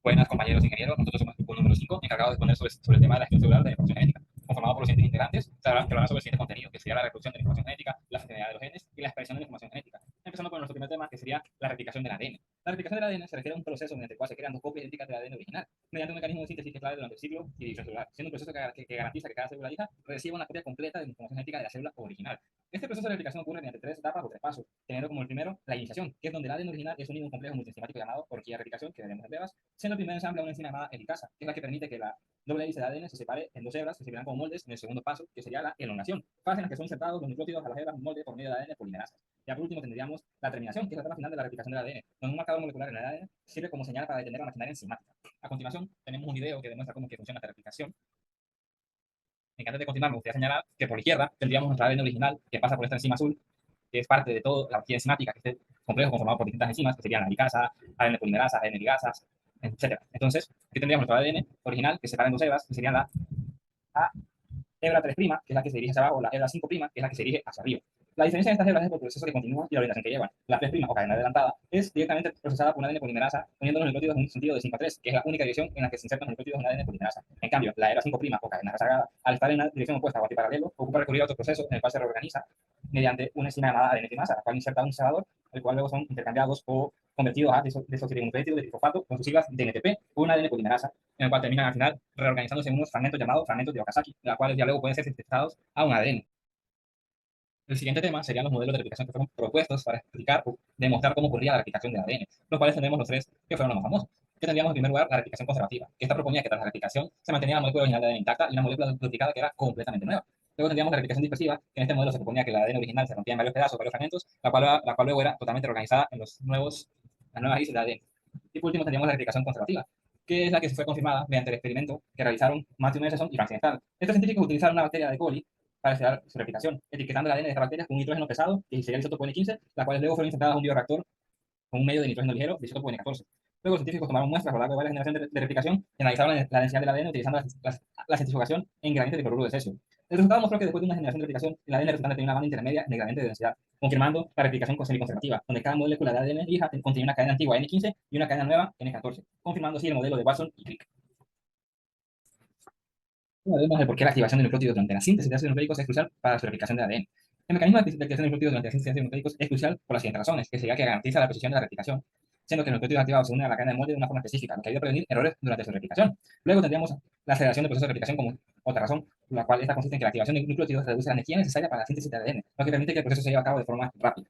Buenas, compañeros ingenieros. Nosotros somos el grupo número 5, encargado de exponer sobre el tema de la gestión celular de la información genética. Conformado por los siguientes integrantes, que hablarán sobre el siguiente contenido, que sería la reproducción de la información genética, la sensibilidad de los genes y la expresión de la información genética. Empezando por nuestro primer tema, que sería la replicación del ADN. La replicación del ADN se refiere a un proceso mediante el cual se crean dos copias idénticas del ADN original, mediante un mecanismo de síntesis que es clave durante el ciclo de división celular, siendo un proceso que garantiza que cada célula hija reciba una copia completa de la información genética de la célula original. Este proceso de replicación ocurre mediante tres etapas o tres pasos, teniendo como el primero la iniciación, que es donde el ADN original es unido a un complejo multienzimático llamado horquilla de replicación, que veremos en brevas, siendo el primer ensamble a una enzima llamada helicasa, que es la que permite que la doble hélice de ADN se separe en dos hebras que servirán como moldes en el segundo paso, que sería la elongación, fase en la que son insertados los nucleótidos a las hebras molde por medio de ADN polimerasas. Ya por último tendríamos la terminación, que es la etapa final de la replicación del ADN, donde un marcador molecular en el ADN sirve como señal para detener la maquinaria enzimática. A continuación tenemos un video que demuestra cómo que funciona esta replicación. Antes de continuar, me gustaría señalar que por la izquierda tendríamos nuestra ADN original, que pasa por esta enzima azul, que es parte de toda la horquilla enzimática, que es este complejo conformado por distintas enzimas, que serían la helicasa, ADN polimerasa, ADN ligasas, etc. Entonces, aquí tendríamos nuestro ADN original, que se separa en dos hebras, que serían la A, hebra 3', que es la que se dirige hacia abajo, la hebra 5', que es la que se dirige hacia arriba. La diferencia de estas hebras es por el proceso que continúa y la orientación que llevan. La 3' o cadena adelantada es directamente procesada por una ADN polimerasa, uniendo los nucleótidos en un sentido de 5 a 3, que es la única dirección en la que se insertan los nucleótidos en una ADN polimerasa. En cambio, la hebra 5' o cadena rezagada, al estar en una dirección opuesta o antiparalelo, ocupa recurrir a otro proceso en el cual se reorganiza mediante una enzima llamada ADN trimasa, la cual inserta un cebador, el cual luego son intercambiados o convertidos a desoxirribonucleótidos de trifosfato con sus siglas de NTP por una ADN polimerasa, en el cual terminan al final reorganizándose en unos fragmentos llamados fragmentos de Okazaki, los cuales ya luego pueden ser sintetizados a un ADN. El siguiente tema serían los modelos de replicación que fueron propuestos para explicar o demostrar cómo ocurría la replicación del ADN, los cuales tenemos los tres que fueron los más famosos. Que tendríamos en primer lugar la replicación conservativa, que esta proponía que tras la replicación se mantenía la molécula original de ADN intacta y una molécula duplicada que era completamente nueva. Luego tendríamos la replicación dispersiva, que en este modelo se proponía que el ADN original se rompía en varios pedazos, varios fragmentos, la cual luego era totalmente reorganizada en las nuevas hélices de ADN. Y por último tendríamos la replicación conservativa, que es la que se fue confirmada mediante el experimento que realizaron Matthew Nelson y Francis Stahl. Estos científicos utilizaron una bacteria de coli para estudiar su replicación, etiquetando el ADN de esta bacteria con un nitrógeno pesado, que sería el isótopo N15, las cuales luego fueron insertadas a un bioreactor con un medio de nitrógeno ligero de isótopo N14. Luego los científicos tomaron muestras a lo largo de varias generaciones de replicación y analizaron la densidad del ADN utilizando la centrifugación en gradientes de cloruro de cesio. El resultado mostró que después de una generación de replicación, el ADN resultante tenía una banda intermedia en el gradiente de densidad, confirmando la replicación semiconservativa, donde cada molécula de ADN hija contenía una cadena antigua N15 y una cadena nueva N14, confirmando así el modelo de Watson y Crick. Vemos de por qué la activación de nucleótidos durante la síntesis de ácidos nucleicos es crucial para su replicación de ADN. El mecanismo de activación de nucleótidos durante la síntesis de ácidos nucleicos es crucial por las siguientes razones, que sería que garantiza la precisión de la replicación, siendo que los nucleótidos activados se unen a la cadena de molde de una forma específica, lo que ayuda a prevenir errores durante su replicación. Luego tendríamos la aceleración del proceso de replicación como otra razón, la cual esta consiste en que la activación de nucleótidos reduce la energía necesaria para la síntesis de ADN, lo que permite que el proceso se lleve a cabo de forma rápida.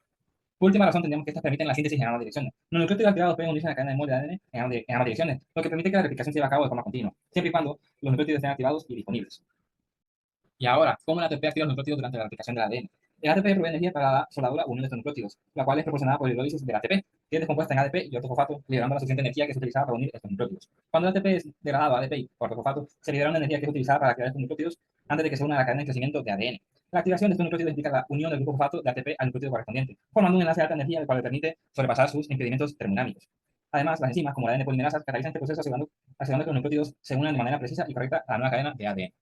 Por última razón, tendríamos que estas permiten la síntesis en ambas direcciones. Los nucleótidos activados pueden unirse a la cadena de molde de ADN en ambas direcciones, lo que permite que la replicación se lleve a cabo de forma continua, siempre y cuando los nucleótidos estén activados y disponibles. Y ahora, ¿cómo el ATP activa los nucleótidos durante la replicación del ADN? El ATP provee energía para la soldadura unión de estos nucleótidos, la cual es proporcionada por la hidrólisis del ATP, que es descompuesta en ADP y ortofosfato, liberando la suficiente energía que se utilizaba para unir estos nucleótidos. Cuando el ATP es degradado a ADP por ortofosfato, se libera una energía que es utilizada para activar estos nucleótidos antes de que se una a la cadena de crecimiento de ADN. La activación de estos nucleótidos implica la unión del grupo fosfato de ATP al nucleótido correspondiente, formando un enlace de alta energía, el cual le permite sobrepasar sus impedimentos termodinámicos. Además, las enzimas, como la ADN polimerasa, catalizan este proceso asegurando que los nucleótidos se unan de manera precisa y correcta a la nueva cadena de ADN.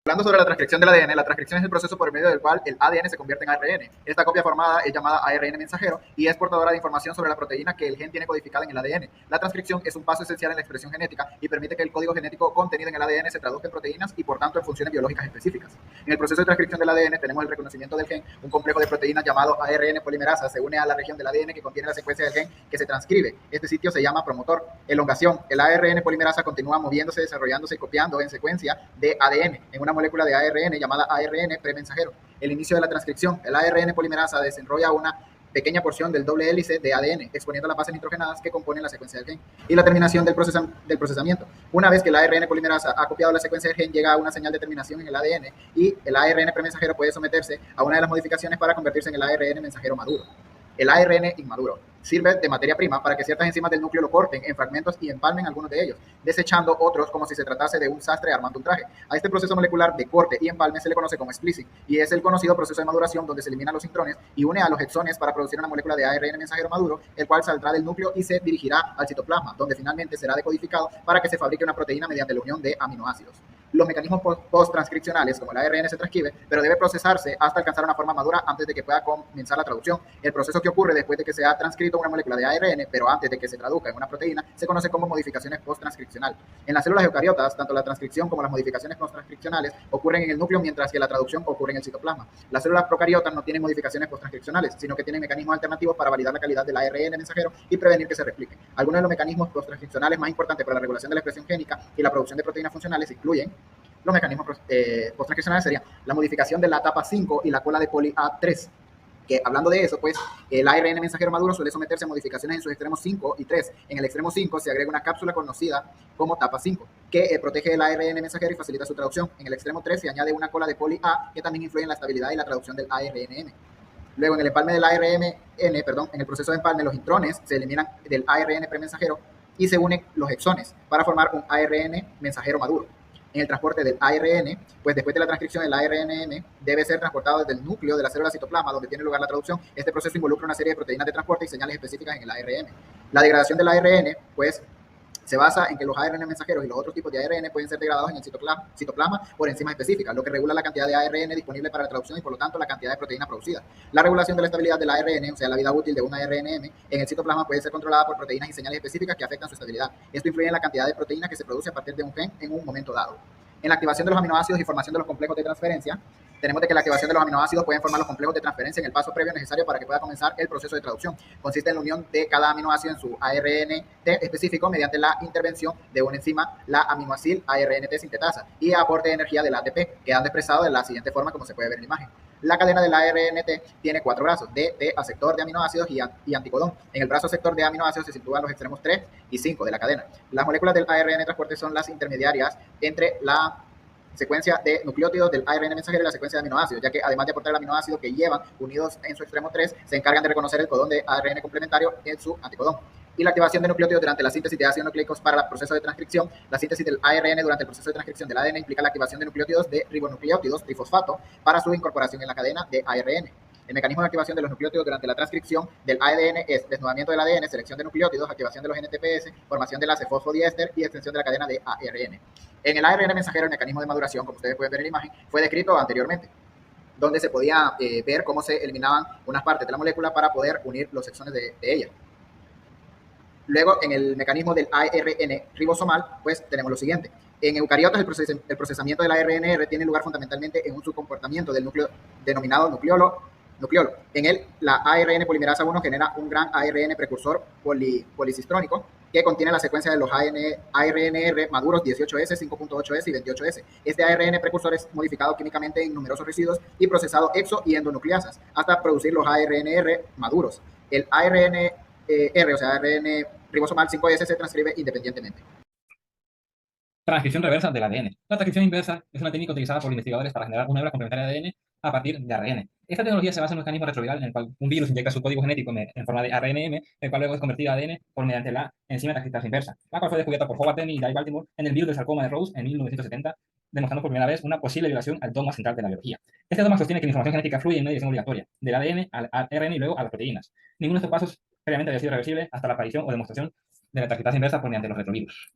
Hablando sobre la transcripción del ADN, la transcripción es el proceso por medio del cual el ADN se convierte en ARN. Esta copia formada es llamada ARN mensajero y es portadora de información sobre la proteína que el gen tiene codificada en el ADN. La transcripción es un paso esencial en la expresión genética y permite que el código genético contenido en el ADN se traduzca en proteínas y por tanto en funciones biológicas específicas. En el proceso de transcripción del ADN tenemos el reconocimiento del gen, un complejo de proteínas llamado ARN polimerasa se une a la región del ADN que contiene la secuencia del gen que se transcribe. Este sitio se llama promotor. Elongación. El ARN polimerasa continúa moviéndose, desarrollándose y copiando en secuencia de ADN en una molécula de ARN llamada ARN premensajero. El inicio de la transcripción, el ARN polimerasa desenrolla una pequeña porción del doble hélice de ADN, exponiendo las bases nitrogenadas que componen la secuencia del gen. Y la terminación del procesamiento. Una vez que el ARN polimerasa ha copiado la secuencia del gen, llega a una señal de terminación en el ADN y el ARN premensajero puede someterse a una de las modificaciones para convertirse en el ARN mensajero maduro. El ARN inmaduro sirve de materia prima para que ciertas enzimas del núcleo lo corten en fragmentos y empalmen algunos de ellos, desechando otros como si se tratase de un sastre armando un traje. A este proceso molecular de corte y empalme se le conoce como splicing y es el conocido proceso de maduración donde se eliminan los intrones y une a los exones para producir una molécula de ARN mensajero maduro, el cual saldrá del núcleo y se dirigirá al citoplasma, donde finalmente será decodificado para que se fabrique una proteína mediante la unión de aminoácidos. Los mecanismos post-transcripcionales, como el ARN, se transcribe, pero debe procesarse hasta alcanzar una forma madura antes de que pueda comenzar la traducción. El proceso que ocurre después de que se ha transcrito una molécula de ARN, pero antes de que se traduzca en una proteína, se conoce como modificaciones post-transcripcionales. En las células eucariotas, tanto la transcripción como las modificaciones post-transcripcionales ocurren en el núcleo, mientras que la traducción ocurre en el citoplasma. Las células procariotas no tienen modificaciones post-transcripcionales, sino que tienen mecanismos alternativos para validar la calidad del ARN mensajero y prevenir que se replique. Algunos de los mecanismos post-transcripcionales más importantes para la regulación de la expresión génica y la producción de proteínas funcionales incluyen los mecanismos post-transcripcionales serían la modificación de la etapa 5 y la cola de poli A3, que hablando de eso, pues el ARN mensajero maduro suele someterse a modificaciones en sus extremos 5 y 3. En el extremo 5 se agrega una cápsula conocida como etapa 5, que protege el ARN mensajero y facilita su traducción. En el extremo 3 se añade una cola de poli A, que también influye en la estabilidad y la traducción del ARNM. Luego, en el empalme del ARN, en el proceso de empalme, los intrones se eliminan del ARN premensajero y se unen los exones para formar un ARN mensajero maduro. En el transporte del ARN, pues después de la transcripción, el ARNM debe ser transportado desde el núcleo de la célula citoplasma, donde tiene lugar la traducción. Este proceso involucra una serie de proteínas de transporte y señales específicas en el ARN. La degradación del ARN, pues, se basa en que los ARN mensajeros y los otros tipos de ARN pueden ser degradados en el citoplasma por enzimas específicas, lo que regula la cantidad de ARN disponible para la traducción y por lo tanto la cantidad de proteína producida. La regulación de la estabilidad del ARN, o sea, la vida útil de un ARNM en el citoplasma puede ser controlada por proteínas y señales específicas que afectan su estabilidad. Esto influye en la cantidad de proteína que se produce a partir de un gen en un momento dado. En la activación de los aminoácidos y formación de los complejos de transferencia, tenemos de que la activación de los aminoácidos pueden formar los complejos de transferencia en el paso previo necesario para que pueda comenzar el proceso de traducción. Consiste en la unión de cada aminoácido en su ARNT específico mediante la intervención de una enzima, la aminoacil ARNT sintetasa, y aporte de energía del ATP, quedando expresado de la siguiente forma como se puede ver en la imagen. La cadena del ARNT tiene 4 brazos, D, T, aceptor de aminoácidos y anticodón. En el brazo aceptor de aminoácidos se sitúan los extremos 3 y 5 de la cadena. Las moléculas del ARN transporte son las intermediarias entre la secuencia de nucleótidos del ARN mensajero y la secuencia de aminoácidos, ya que además de aportar el aminoácido que llevan unidos en su extremo 3, se encargan de reconocer el codón de ARN complementario en su anticodón. Y la activación de nucleótidos durante la síntesis de ácidos nucleicos para el proceso de transcripción. La síntesis del ARN durante el proceso de transcripción del ADN implica la activación de nucleótidos de ribonucleótidos trifosfato para su incorporación en la cadena de ARN. El mecanismo de activación de los nucleótidos durante la transcripción del ADN es desnudamiento del ADN, selección de nucleótidos, activación de los NTPS, formación del acefosfodiéster y extensión de la cadena de ARN. En el ARN mensajero, el mecanismo de maduración, como ustedes pueden ver en la imagen, fue descrito anteriormente, donde se podía ver cómo se eliminaban unas partes de la molécula para poder unir los exones de ella. Luego, en el mecanismo del ARN ribosomal, pues tenemos lo siguiente. En eucariotas, el procesamiento del ARNR tiene lugar fundamentalmente en un subcomportamiento del núcleo denominado nucleolo. En él, la ARN polimerasa 1 genera un gran ARN precursor policistrónico que contiene la secuencia de los ARNR maduros 18S, 5.8S y 28S. Este ARN precursor es modificado químicamente en numerosos residuos y procesado exo y endonucleasas hasta producir los ARNR maduros. El ARNR, o sea, ARN ribosomal 5S se transcribe independientemente. Transcripción reversa del ADN. La transcripción inversa es una técnica utilizada por investigadores para generar una hebra complementaria de ADN a partir de ARN. Esta tecnología se basa en un mecanismo retroviral en el cual un virus inyecta su código genético en forma de ARNM, el cual luego es convertido a ADN por mediante la enzima transcriptasa inversa, la cual fue descubierta por Howard Denny y Guy Baltimore en el virus del sarcoma de Rose en 1970, demostrando por primera vez una posible violación al dogma central de la biología. Este dogma sostiene que la información genética fluye en una dirección obligatoria, del ADN al ARN y luego a las proteínas. Ninguno de estos pasos previamente había sido reversible hasta la aparición o demostración de la transcriptasa inversa por mediante los retrovirus.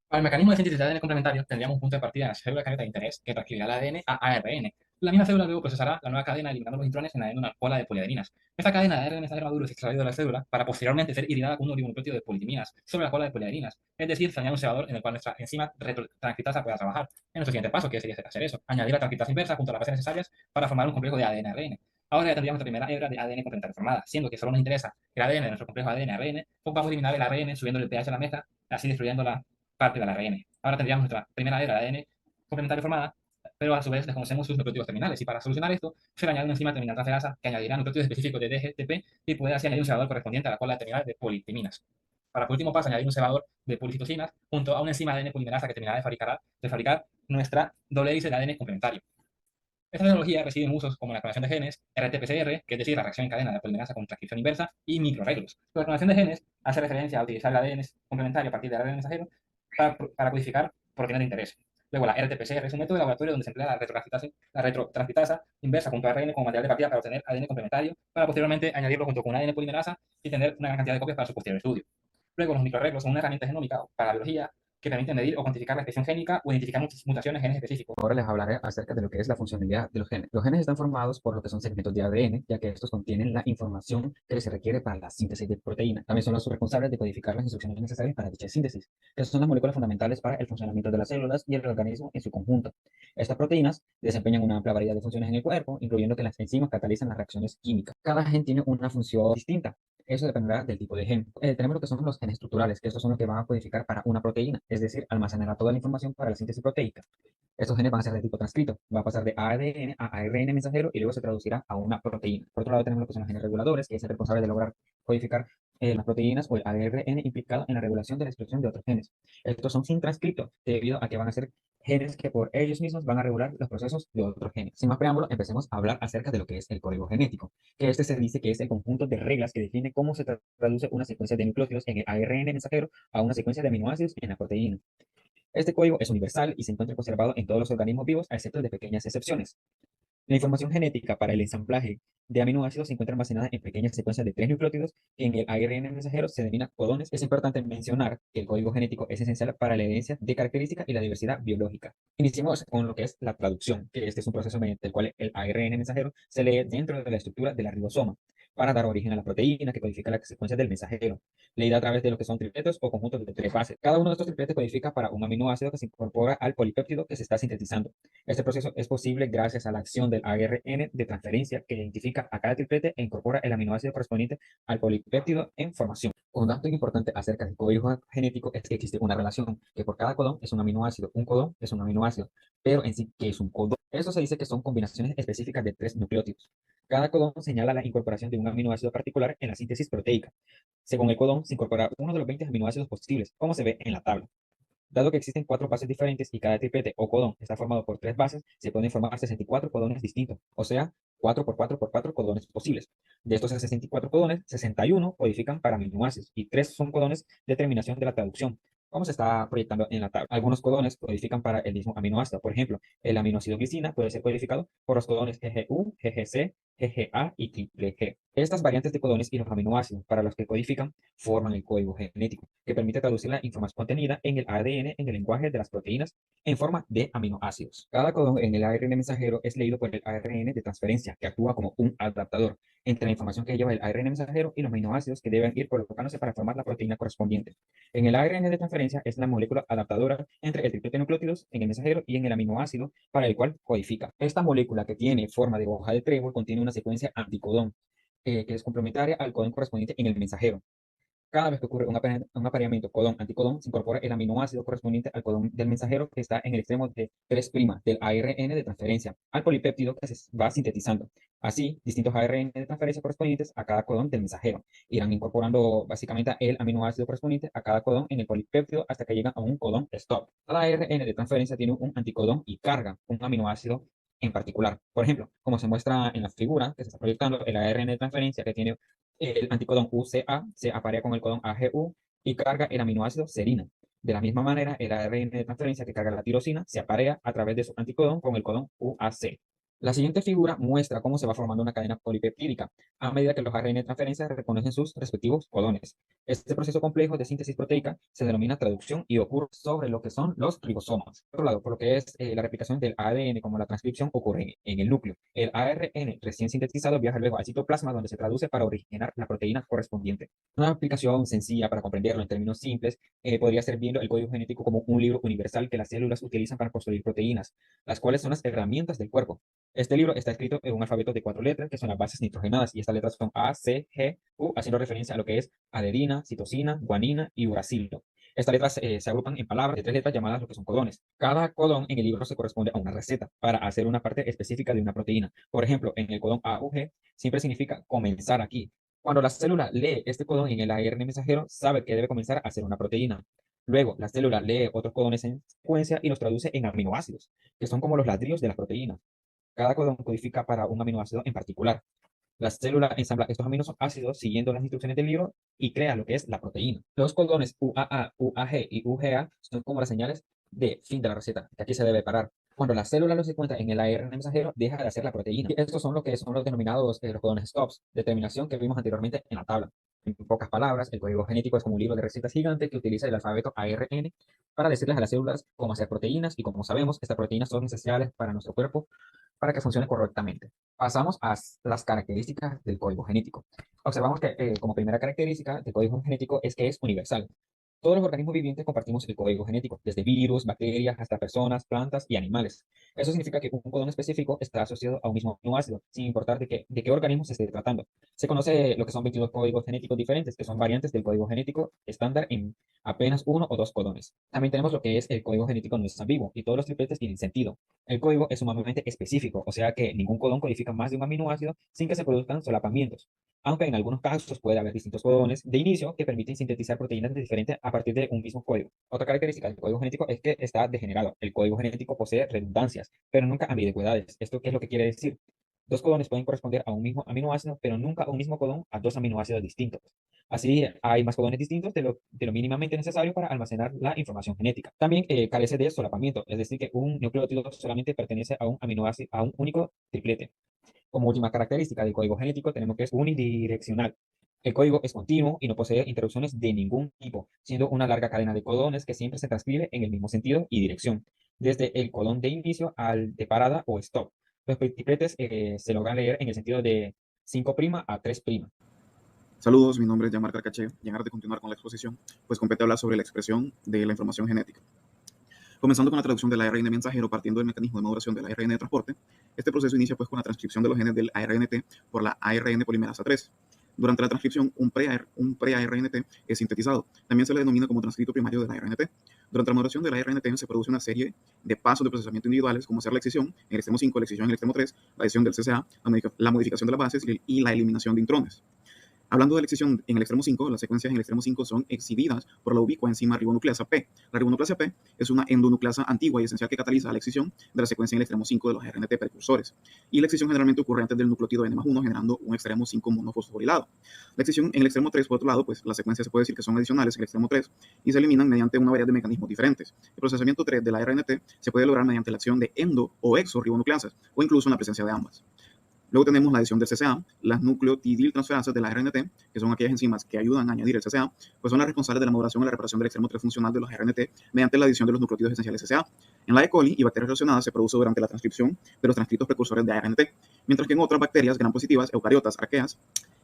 Para el mecanismo de síntesis de ADN complementario, tendríamos un punto de partida en la célula careta de interés que transcribirá el ADN a ARN. La misma célula luego procesará la nueva cadena eliminando los intrones y añadiendo una cola de poliadeninas. Esta cadena de ARN mensajero maduro es extraída de la célula para posteriormente ser hibridada con un oligonucleótido de politiminas sobre la cola de poliadeninas. Es decir, se añade un cebador en el cual nuestra enzima retrotranscriptasa pueda trabajar. En nuestro siguiente paso, que sería hacer eso, añadir la transcriptasa inversa junto a las bases necesarias para formar un complejo de ADN-ARN. Ahora ya tendríamos la primera hebra de ADN complementario formada, siendo que solo nos interesa el ADN de nuestro complejo ADN-ARN, pues vamos a eliminar el ARN subiendo el pH a la mezcla, así destruyendo la parte del ARN. Ahora tendríamos nuestra primera hebra de ADN complementario formada, pero a su vez desconocemos sus nucleótidos terminales, y para solucionar esto se le añade una enzima terminal transferasa que añadirá nucleótidos específicos de DGTP y puede así añadir un cebador correspondiente a la cola terminal de politiminas. Para por último paso añadir un cebador de policitocinas junto a una enzima de ADN polimerasa que terminará de fabricar nuestra doble hélice de ADN complementario. Esta tecnología recibe usos como la clonación de genes, RT-PCR, que es decir, la reacción en cadena de polimerasa con transcripción inversa, y microarreglos. La clonación de genes hace referencia a utilizar el ADN complementario a partir del ARN mensajero para codificar proteínas de interés. Luego, la RT-PCR es un método de laboratorio donde se emplea la retrotranscriptasa inversa junto a ARN como material de partida para obtener ADN complementario, para posteriormente añadirlo junto con un ADN polimerasa y tener una gran cantidad de copias para su posterior estudio. Luego, los microarreglos son una herramienta genómica para la biología que permiten medir o cuantificar la expresión génica o identificar mutaciones en genes específicos. Ahora les hablaré acerca de lo que es la funcionalidad de los genes. Los genes están formados por lo que son segmentos de ADN, ya que estos contienen la información que se requiere para la síntesis de proteínas. También son los responsables de codificar las instrucciones necesarias para dicha síntesis, que son las moléculas fundamentales para el funcionamiento de las células y el organismo en su conjunto. Estas proteínas desempeñan una amplia variedad de funciones en el cuerpo, incluyendo que las enzimas catalizan las reacciones químicas. Cada gen tiene una función distinta. Eso dependerá del tipo de gen. Tenemos lo que son los genes estructurales, que estos son los que van a codificar para una proteína, es decir, almacenará toda la información para la síntesis proteica. Estos genes van a ser de tipo transcrito, va a pasar de ADN a ARN mensajero y luego se traducirá a una proteína. Por otro lado tenemos lo que son los genes reguladores, que es el responsable de lograr codificar las proteínas o el ARN implicado en la regulación de la expresión de otros genes. Estos son sin transcrito, debido a que van a ser genes que por ellos mismos van a regular los procesos de otros genes. Sin más preámbulo, empecemos a hablar acerca de lo que es el código genético, que este se dice que es el conjunto de reglas que define cómo se traduce una secuencia de nucleótidos en el ARN mensajero a una secuencia de aminoácidos en la proteína. Este código es universal y se encuentra conservado en todos los organismos vivos, a excepto de pequeñas excepciones. La información genética para el ensamblaje de aminoácidos se encuentra almacenada en pequeñas secuencias de 3 nucleótidos que en el ARN mensajero se denominan codones. Es importante mencionar que el código genético es esencial para la herencia de características y la diversidad biológica. Iniciemos con lo que es la traducción, que este es un proceso mediante el cual el ARN mensajero se lee dentro de la estructura de la ribosoma para dar origen a la proteína que codifica la secuencia del mensajero, leída a través de lo que son tripletos o conjuntos de 3 bases. Cada uno de estos tripletes codifica para un aminoácido que se incorpora al polipéptido que se está sintetizando. Este proceso es posible gracias a la acción del ARN de transferencia que identifica a cada triplete e incorpora el aminoácido correspondiente al polipéptido en formación. Un dato importante acerca del código genético es que existe una relación que por cada codón es un aminoácido. Un codón es un aminoácido, pero en sí, ¿qué es un codón? Esto se dice que son combinaciones específicas de 3 nucleótidos. Cada codón señala la incorporación de un aminoácido particular en la síntesis proteica. Según el codón, se incorpora uno de los 20 aminoácidos posibles, como se ve en la tabla. Dado que existen 4 bases diferentes y cada triplete o codón está formado por 3 bases, se pueden formar 64 codones distintos, o sea, 4 por 4 por 4 codones posibles. De estos 64 codones, 61 codifican para aminoácidos y 3 son codones de terminación de la traducción, como se está proyectando en la tabla. Algunos codones codifican para el mismo aminoácido. Por ejemplo, el aminoácido glicina puede ser codificado por los codones GGU, GGC, GGA y triple G. Estas variantes de codones y los aminoácidos para los que codifican forman el código genético, que permite traducir la información contenida en el ADN en el lenguaje de las proteínas en forma de aminoácidos. Cada codón en el ARN mensajero es leído por el ARN de transferencia, que actúa como un adaptador entre la información que lleva el ARN mensajero y los aminoácidos que deben ir colocándose para formar la proteína correspondiente. En el ARN de transferencia es la molécula adaptadora entre el triplete de nucleótidos en el mensajero y en el aminoácido para el cual codifica. Esta molécula, que tiene forma de hoja de trébol, contiene una secuencia anticodón, que es complementaria al codón correspondiente en el mensajero. Cada vez que ocurre un apareamiento codón-anticodón, se incorpora el aminoácido correspondiente al codón del mensajero que está en el extremo de 3' del ARN de transferencia, al polipéptido que se va sintetizando. Así, distintos ARN de transferencia correspondientes a cada codón del mensajero irán incorporando básicamente el aminoácido correspondiente a cada codón en el polipéptido hasta que llegan a un codón stop. Cada ARN de transferencia tiene un anticodón y carga un aminoácido en particular. Por ejemplo, como se muestra en la figura que se está proyectando, el ARN de transferencia que tiene el anticodón UCA se aparea con el codón AGU y carga el aminoácido serina. De la misma manera, el ARN de transferencia que carga la tirosina se aparea a través de su anticodón con el codón UAC. La siguiente figura muestra cómo se va formando una cadena polipeptídica a medida que los ARN de transferencia reconocen sus respectivos codones. Este proceso complejo de síntesis proteica se denomina traducción y ocurre sobre lo que son los ribosomas. Por otro lado, por lo que es la replicación del ADN como la transcripción ocurre en el núcleo. El ARN recién sintetizado viaja luego al citoplasma donde se traduce para originar la proteína correspondiente. Una aplicación sencilla para comprenderlo en términos simples podría ser viendo el código genético como un libro universal que las células utilizan para construir proteínas, las cuales son las herramientas del cuerpo. Este libro está escrito en un alfabeto de 4 letras, que son las bases nitrogenadas, y estas letras son A, C, G, U, haciendo referencia a lo que es adenina, citosina, guanina y uracilo. Estas letras se agrupan en palabras de 3 letras llamadas lo que son codones. Cada codón en el libro se corresponde a una receta para hacer una parte específica de una proteína. Por ejemplo, en el codón AUG siempre significa comenzar aquí. Cuando la célula lee este codón en el ARN mensajero, sabe que debe comenzar a hacer una proteína. Luego, la célula lee otros codones en secuencia y los traduce en aminoácidos, que son como los ladrillos de las proteínas. Cada codón codifica para un aminoácido en particular. La célula ensambla estos aminoácidos siguiendo las instrucciones del libro y crea lo que es la proteína. Los codones UAA, UAG y UGA son como las señales de fin de la receta, que aquí se debe parar. Cuando la célula los encuentra en el ARN mensajero, deja de hacer la proteína. Y estos son lo que son los denominados los codones stops, determinación que vimos anteriormente en la tabla. En pocas palabras, el código genético es como un libro de recetas gigante que utiliza el alfabeto ARN para decirles a las células cómo hacer proteínas y como sabemos, estas proteínas son esenciales para nuestro cuerpo para que funcione correctamente. Pasamos a las características del código genético. Observamos que como primera característica del código genético es que es universal. Todos los organismos vivientes compartimos el código genético, desde virus, bacterias, hasta personas, plantas y animales. Eso significa que un codón específico está asociado a un mismo aminoácido, sin importar de qué organismo se esté tratando. Se conoce lo que son 22 códigos genéticos diferentes, que son variantes del código genético estándar en apenas uno o dos codones. También tenemos lo que es el código genético no es ambiguo, y todos los tripletes tienen sentido. El código es sumamente específico, o sea que ningún codón codifica más de un aminoácido sin que se produzcan solapamientos, aunque en algunos casos puede haber distintos codones de inicio que permiten sintetizar proteínas diferentes a partir de un mismo código. Otra característica del código genético es que está degenerado. El código genético posee redundancias, pero nunca ambigüedades. ¿Esto qué es lo que quiere decir? Dos codones pueden corresponder a un mismo aminoácido, pero nunca un mismo codón a dos aminoácidos distintos. Así, hay más codones distintos de lo mínimamente necesario para almacenar la información genética. También carece de solapamiento, es decir, que un nucleótido solamente pertenece a un aminoácido, a un único triplete. Como última característica del código genético tenemos que es unidireccional. El código es continuo y no posee interrupciones de ningún tipo, siendo una larga cadena de codones que siempre se transcribe en el mismo sentido y dirección, desde el codón de inicio al de parada o stop. Los tripletes se logran leer en el sentido de 5' a 3'. Saludos, mi nombre es Yamar Carcaché y antes de continuar con la exposición, pues compete hablar sobre la expresión de la información genética. Comenzando con la traducción del ARN mensajero partiendo del mecanismo de maduración del ARN de transporte, este proceso inicia pues con la transcripción de los genes del ARNT por la ARN polimerasa 3. Durante la transcripción, un pre-ARNT es sintetizado. También se le denomina como transcrito primario del ARNT. Durante la maduración del ARNT se produce una serie de pasos de procesamiento individuales, como ser la excisión en el extremo 5, la excisión en el extremo 3, la adición del CCA, la modificación de las bases y la eliminación de intrones. Hablando de la excisión en el extremo 5, las secuencias en el extremo 5 son exhibidas por la ubicua enzima ribonucleasa P. La ribonucleasa P es una endonucleasa antigua y esencial que cataliza la excisión de la secuencia en el extremo 5 de los RNT precursores. Y la excisión generalmente ocurre antes del nucleótido N+1, generando un extremo 5 monofosforilado. La excisión en el extremo 3, por otro lado, pues las secuencias se puede decir que son adicionales en el extremo 3 y se eliminan mediante una variedad de mecanismos diferentes. El procesamiento 3 de la RNT se puede lograr mediante la acción de endo o exo ribonucleasas o incluso en la presencia de ambas. Luego tenemos la adición del CCA, las nucleotidiltransferasas de la RNT, que son aquellas enzimas que ayudan a añadir el CCA, pues son las responsables de la maduración y la reparación del extremo 3 funcional de los RNT mediante la adición de los nucleótidos esenciales CCA. En la E. coli y bacterias relacionadas se produce durante la transcripción de los transcritos precursores de ARNT, mientras que en otras bacterias gram positivas, eucariotas, arqueas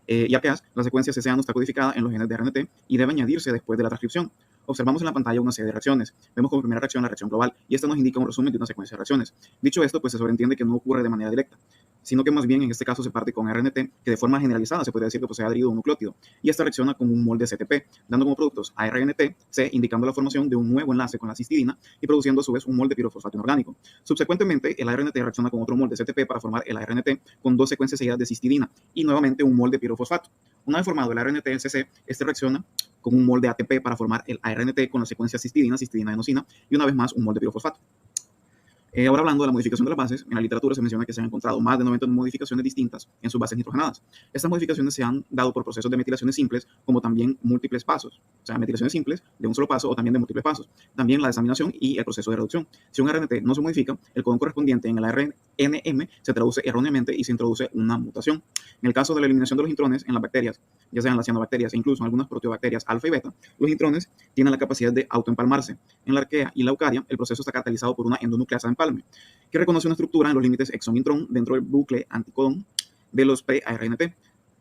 y arqueas, la secuencia CCA no está codificada en los genes de RNT y debe añadirse después de la transcripción. Observamos en la pantalla una serie de reacciones. Vemos como primera reacción la reacción global y esta nos indica un resumen de una secuencia de reacciones. Dicho esto, pues se sobreentiende que no ocurre de manera directa, sino que más bien en este caso se parte con RNT, que de forma generalizada se podría decir que posee adherido a un nucleótido, y esta reacciona con un molde CTP, dando como productos ARNT-C, indicando la formación de un nuevo enlace con la cistidina y produciendo a su vez un molde de pirofosfato inorgánico. Subsecuentemente, el ARNT reacciona con otro molde CTP para formar el ARNT con dos secuencias seguidas de cistidina y nuevamente un molde de pirofosfato. Una vez formado el ARNT-CC, este reacciona con un molde ATP para formar el ARNT con la secuencia cistidina-adenosina y una vez más un molde de pirofosfato. Ahora hablando de la modificación de las bases, en la literatura se menciona que se han encontrado más de 90 modificaciones distintas en sus bases nitrogenadas. Estas modificaciones se han dado por procesos de metilaciones simples, como también múltiples pasos, o sea, metilaciones simples de un solo paso o también de múltiples pasos. También la desaminación y el proceso de reducción. Si un RNT no se modifica, el codón correspondiente en el ARNM se traduce erróneamente y se introduce una mutación. En el caso de la eliminación de los intrones en las bacterias, ya sean las cianobacterias e incluso en algunas proteobacterias alfa y beta, los intrones tienen la capacidad de autoempalmarse. En la arquea y la eucaria, el proceso está catalizado por una endonucleasa de empalme, que reconoce una estructura en los límites exón-intrón dentro del bucle anticodón de los pre-ARNT.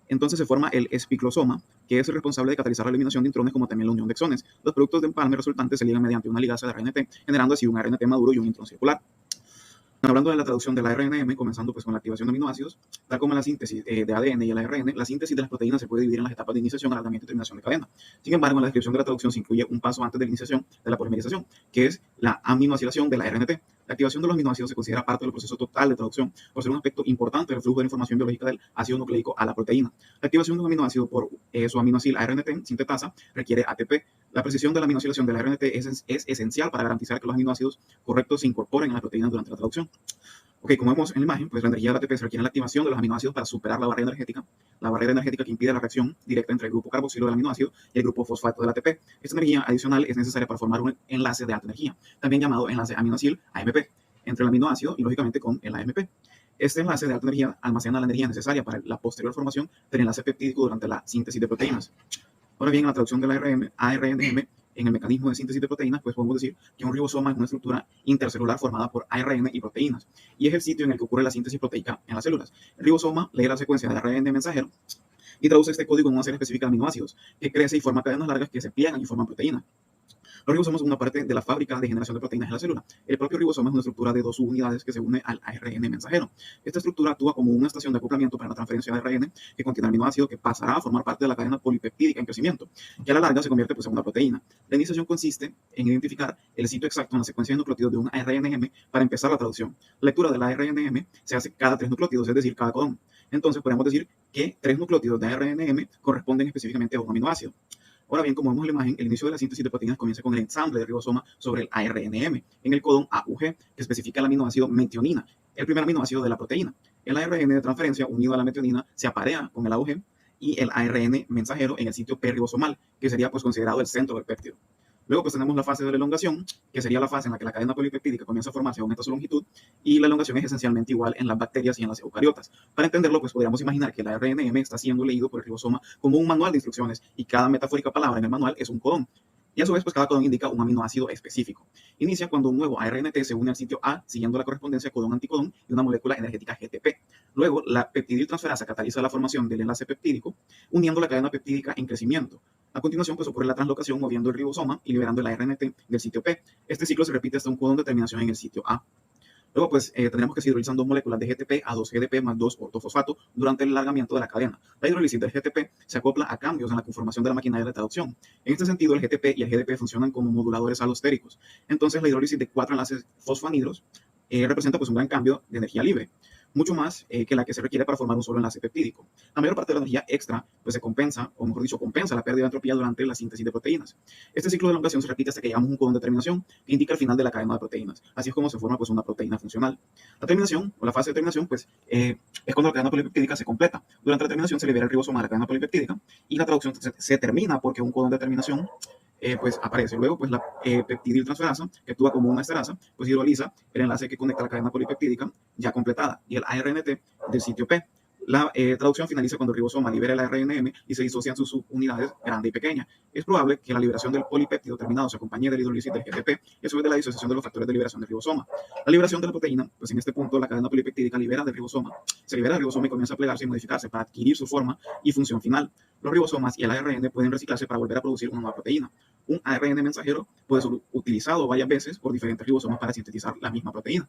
Entonces se forma el espiclosoma, que es el responsable de catalizar la eliminación de intrones como también la unión de exones. Los productos de empalme resultantes se ligan mediante una ligasa de RNT, generando así un RNT maduro y un intrón circular. Hablando de la traducción del ARNM, comenzando pues con la activación de aminoácidos, tal como en la síntesis de ADN y el ARN, la síntesis de las proteínas se puede dividir en las etapas de iniciación, alargamiento y terminación de cadena. Sin embargo, en la descripción de la traducción se incluye un paso antes de la iniciación de la polimerización, que es la aminoacilación de la ARNT. La activación de los aminoácidos se considera parte del proceso total de traducción por ser un aspecto importante del flujo de la información biológica del ácido nucleico a la proteína. La activación de un aminoácido por su aminoacil ARNT sintetasa requiere ATP. La precisión de la aminoacilación del ARNT es esencial para garantizar que los aminoácidos correctos se incorporen a la proteína durante la traducción. Ok, como vemos en la imagen, pues la energía del ATP se requiere en la activación de los aminoácidos para superar la barrera energética que impide la reacción directa entre el grupo carboxilo del aminoácido y el grupo fosfato del ATP. Esta energía adicional es necesaria para formar un enlace de alta energía, también llamado enlace aminoacil AMP, entre el aminoácido y lógicamente con el AMP. Este enlace de alta energía almacena la energía necesaria para la posterior formación del enlace peptídico durante la síntesis de proteínas. Ahora bien, en la traducción de la ARNM en el mecanismo de síntesis de proteínas, pues podemos decir que un ribosoma es una estructura intercelular formada por ARN y proteínas, y es el sitio en el que ocurre la síntesis proteica en las células. El ribosoma lee la secuencia de ARN mensajero y traduce este código en una serie específica de aminoácidos, que crece y forma cadenas largas que se pliegan y forman proteínas. Los ribosomas son una parte de la fábrica de generación de proteínas en la célula. El propio ribosoma es una estructura de dos subunidades que se une al ARN mensajero. Esta estructura actúa como una estación de acoplamiento para la transferencia de ARN que contiene aminoácido que pasará a formar parte de la cadena polipeptídica en crecimiento, que a la larga se convierte pues, en una proteína. La iniciación consiste en identificar el sitio exacto en la secuencia de nucleótidos de un ARNM para empezar la traducción. La lectura del ARNM se hace cada 3 nucleótidos, es decir, cada codón. Entonces podemos decir que 3 nucleótidos de ARNM corresponden específicamente a un aminoácido. Ahora bien, como vemos en la imagen, el inicio de la síntesis de proteínas comienza con el ensamble del ribosoma sobre el ARNM en el codón AUG, que especifica el aminoácido metionina, el primer aminoácido de la proteína. El ARN de transferencia unido a la metionina se aparea con el AUG y el ARN mensajero en el sitio P ribosomal, que sería pues considerado el centro del péptido. Luego pues tenemos la fase de la elongación, que sería la fase en la que la cadena polipeptídica comienza a formarse y aumenta su longitud, y la elongación es esencialmente igual en las bacterias y en las eucariotas. Para entenderlo, pues podríamos imaginar que el ARNM está siendo leído por el ribosoma como un manual de instrucciones, y cada metafórica palabra en el manual es un codón. Y a su vez, pues cada codón indica un aminoácido específico. Inicia cuando un nuevo ARNT se une al sitio A, siguiendo la correspondencia codón-anticodón de una molécula energética GTP. Luego, la peptidiltransferasa cataliza la formación del enlace peptídico, uniendo la cadena peptídica en crecimiento. A continuación, pues ocurre la translocación moviendo el ribosoma y liberando el ARNT del sitio P. Este ciclo se repite hasta un codón de terminación en el sitio A. Luego, pues, tendremos que se hidrolizan 2 moléculas de GTP a 2-GDP más 2-ortofosfato durante el alargamiento de la cadena. La hidrólisis del GTP se acopla a cambios en la conformación de la maquinaria de traducción. En este sentido, el GTP y el GDP funcionan como moduladores alostéricos. Entonces, la hidrólisis de 4 enlaces fosfanhidros representa pues, un gran cambio de energía libre, mucho más que la que se requiere para formar un solo enlace peptídico. La mayor parte de la energía extra pues, se compensa, o mejor dicho, compensa la pérdida de entropía durante la síntesis de proteínas. Este ciclo de elongación se repite hasta que llegamos a un codón de terminación que indica el final de la cadena de proteínas. Así es como se forma pues, una proteína funcional. La terminación, o la fase de terminación, pues, es cuando la cadena polipeptídica se completa. Durante la terminación se libera el ribosoma de la cadena polipeptídica y la traducción se termina porque un codón de terminación pues aparece. Luego, pues la peptidiltransferasa, que actúa como una esterasa, pues hidroliza el enlace que conecta la cadena polipeptídica ya completada y el ARNT del sitio P. La traducción finaliza cuando el ribosoma libera el ARNM y se disocian sus subunidades grande y pequeña. Es probable que la liberación del polipéptido terminado se acompañe de la hidrólisis del GTP y a su vez de la disociación de los factores de liberación del ribosoma. La liberación de la proteína, pues en este punto la cadena polipeptídica se libera del ribosoma y comienza a plegarse y modificarse para adquirir su forma y función final. Los ribosomas y el ARN pueden reciclarse para volver a producir una nueva proteína. Un ARN mensajero puede ser utilizado varias veces por diferentes ribosomas para sintetizar la misma proteína.